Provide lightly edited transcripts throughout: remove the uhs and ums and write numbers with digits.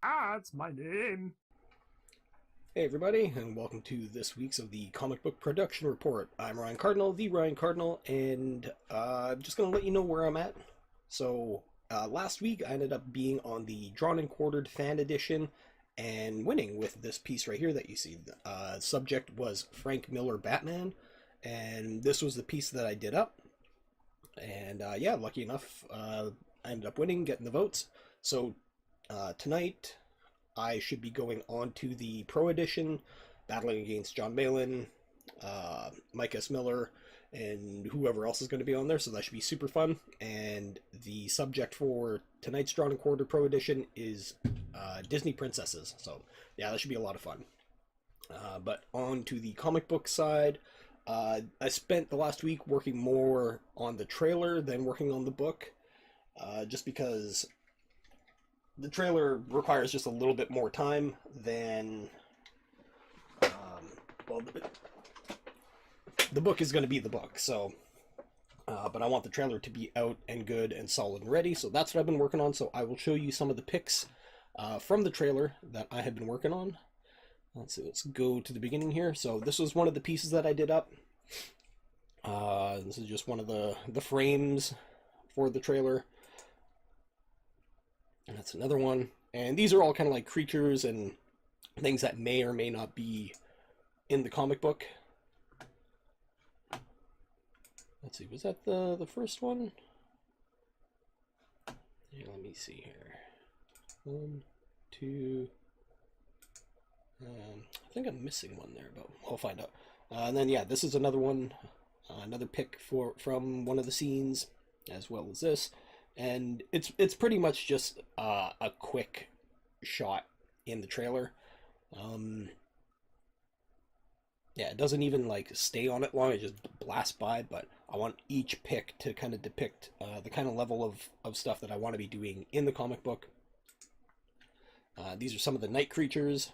That's my name. Hey everybody, and welcome to this week's of the Comic Book Production Report. I'm Ryan Cardinal, the Ryan Cardinal, and I'm just going to let you know where I'm at. Last week I ended up being on the Drawn and Quartered Fan Edition and winning with this piece right here that you see. Subject was Frank Miller Batman, and this was the piece that I did up. And yeah, lucky enough, I ended up winning, getting the votes. So tonight I should be going on to the Pro Edition, battling against John Malin, Mike S. Miller, and whoever else is going to be on there, so that should be super fun. And the subject for tonight's Drawn and Quarter Pro Edition is Disney princesses, so yeah, that should be a lot of fun. But on to the comic book side, I spent the last week working more on the trailer than working on the book, just because the trailer requires just a little bit more time than, well, the book is going to be the book, so, but I want the trailer to be out and good and solid and ready, so that's what I've been working on. So I will show you some of the pics from the trailer that I have been working on. Let's see, let's go to the beginning here. So this was one of the pieces that I did up. This is just one of the frames for the trailer. And that's another one. And these are all kind of like creatures and things that may or may not be in the comic book. Let's see, was that the first one? Yeah, let me see here. 1, 2. I think I'm missing one there, but I'll find out. And then yeah, this is another one, another pick from one of the scenes, as well as this. And it's pretty much just a quick shot in the trailer. Yeah, it doesn't even like stay on it long, it just blasts by, but I want each pick to kind of depict the kind of level of stuff that I want to be doing in the comic book. These are some of the night creatures.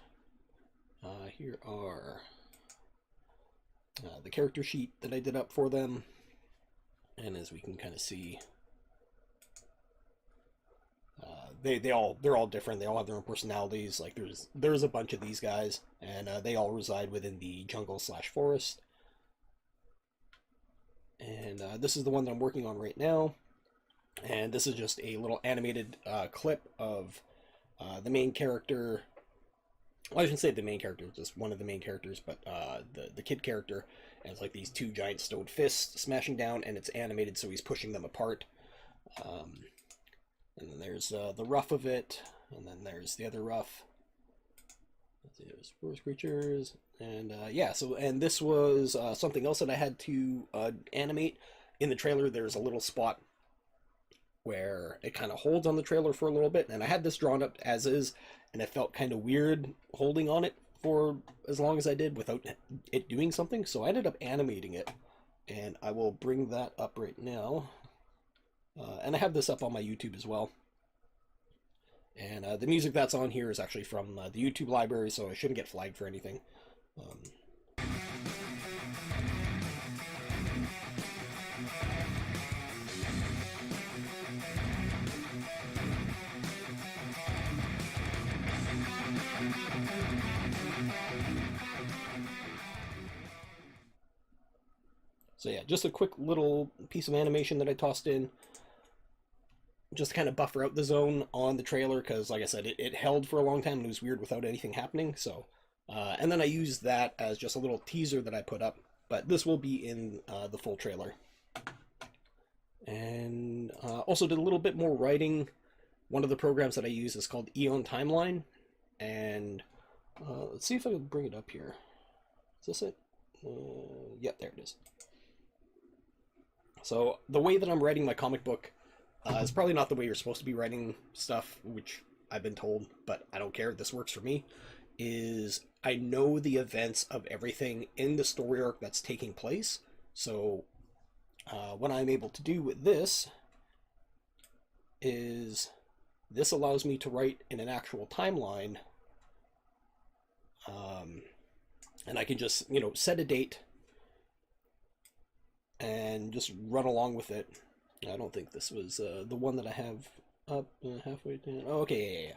Here are the character sheet that I did up for them, and as we can kind of see, they're all different. They all have their own personalities. Like there's a bunch of these guys, and they all reside within the jungle/forest. And this is the one that I'm working on right now, and this is just a little animated clip of the main character. Well, I shouldn't say the main character, just one of the main characters, but the kid character, and it's like these two giant stone fists smashing down, and it's animated, so he's pushing them apart. And then there's the rough of it, and then there's the other rough. Let's see, there's forest creatures, and yeah. So, and this was something else that I had to animate in the trailer. There's a little spot where it kind of holds on the trailer for a little bit, and I had this drawn up as is, and it felt kind of weird holding on it for as long as I did without it doing something, so I ended up animating it, and I will bring that up right now. And I have this up on my YouTube as well. And the music that's on here is actually from the YouTube library, so I shouldn't get flagged for anything. So yeah, just a quick little piece of animation that I tossed in, just to kind of buffer out the zone on the trailer, because like I said, it held for a long time and it was weird without anything happening. So, and then I used that as just a little teaser that I put up, but this will be in the full trailer. And also did a little bit more writing. One of the programs that I use is called Eon Timeline, and let's see if I can bring it up here. Is this it? Yep, there it is. So the way that I'm writing my comic book is probably not the way you're supposed to be writing stuff, which I've been told, but I don't care. This works for me. Is I know the events of everything in the story arc that's taking place. So what I'm able to do with this is this allows me to write in an actual timeline, and I can just, you know, set a date and just run along with it. I don't think this was the one that I have up halfway down. Oh, okay, yeah.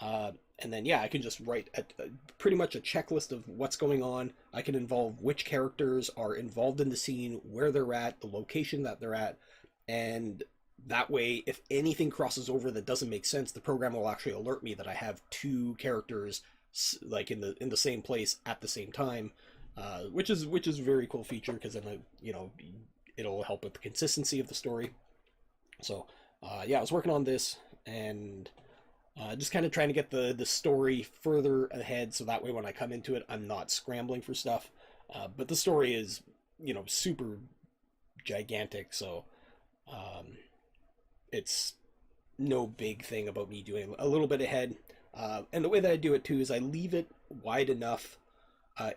And then, yeah, I can just write pretty much a checklist of what's going on. I can involve which characters are involved in the scene, where they're at, the location that they're at, and that way, if anything crosses over that doesn't make sense, the program will actually alert me that I have two characters like in the same place at the same time, which is a very cool feature because then it'll help with the consistency of the story. So yeah, I was working on this and just kind of trying to get the story further ahead so that way when I come into it, I'm not scrambling for stuff. But the story is super gigantic, so um, it's no big thing about me doing a little bit ahead. And the way that I do it too is I leave it wide enough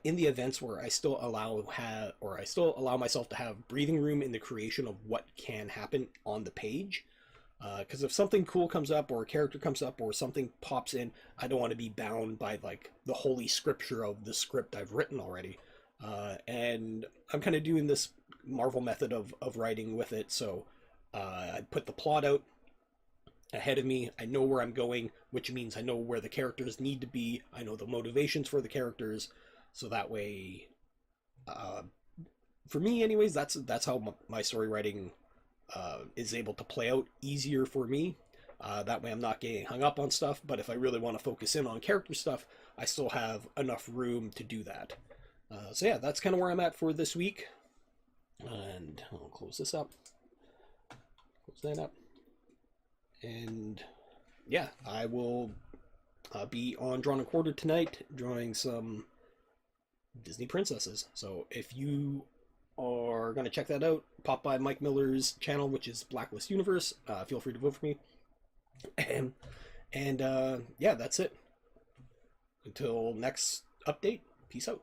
in the events where I still allow myself to have breathing room in the creation of what can happen on the page. Because if something cool comes up or a character comes up or something pops in, I don't want to be bound by like the holy scripture of the script I've written already. And I'm kind of doing this Marvel method of writing with it. So I put the plot out ahead of me. I know where I'm going, which means I know where the characters need to be. I know the motivations for the characters. So that way, uh, for me anyways, that's how my story writing is able to play out easier for me. That way I'm not getting hung up on stuff, but if I really want to focus in on character stuff, I still have enough room to do that. So yeah, that's kind of where I'm at for this week. And I'll close this up. Close that up. And yeah, I will be on Drawn and Quartered tonight, drawing some Disney princesses. So if you are going to check that out, pop by Mike Miller's channel, which is Blacklist Universe. Feel free to vote for me. And yeah, that's it. Until next update, peace out.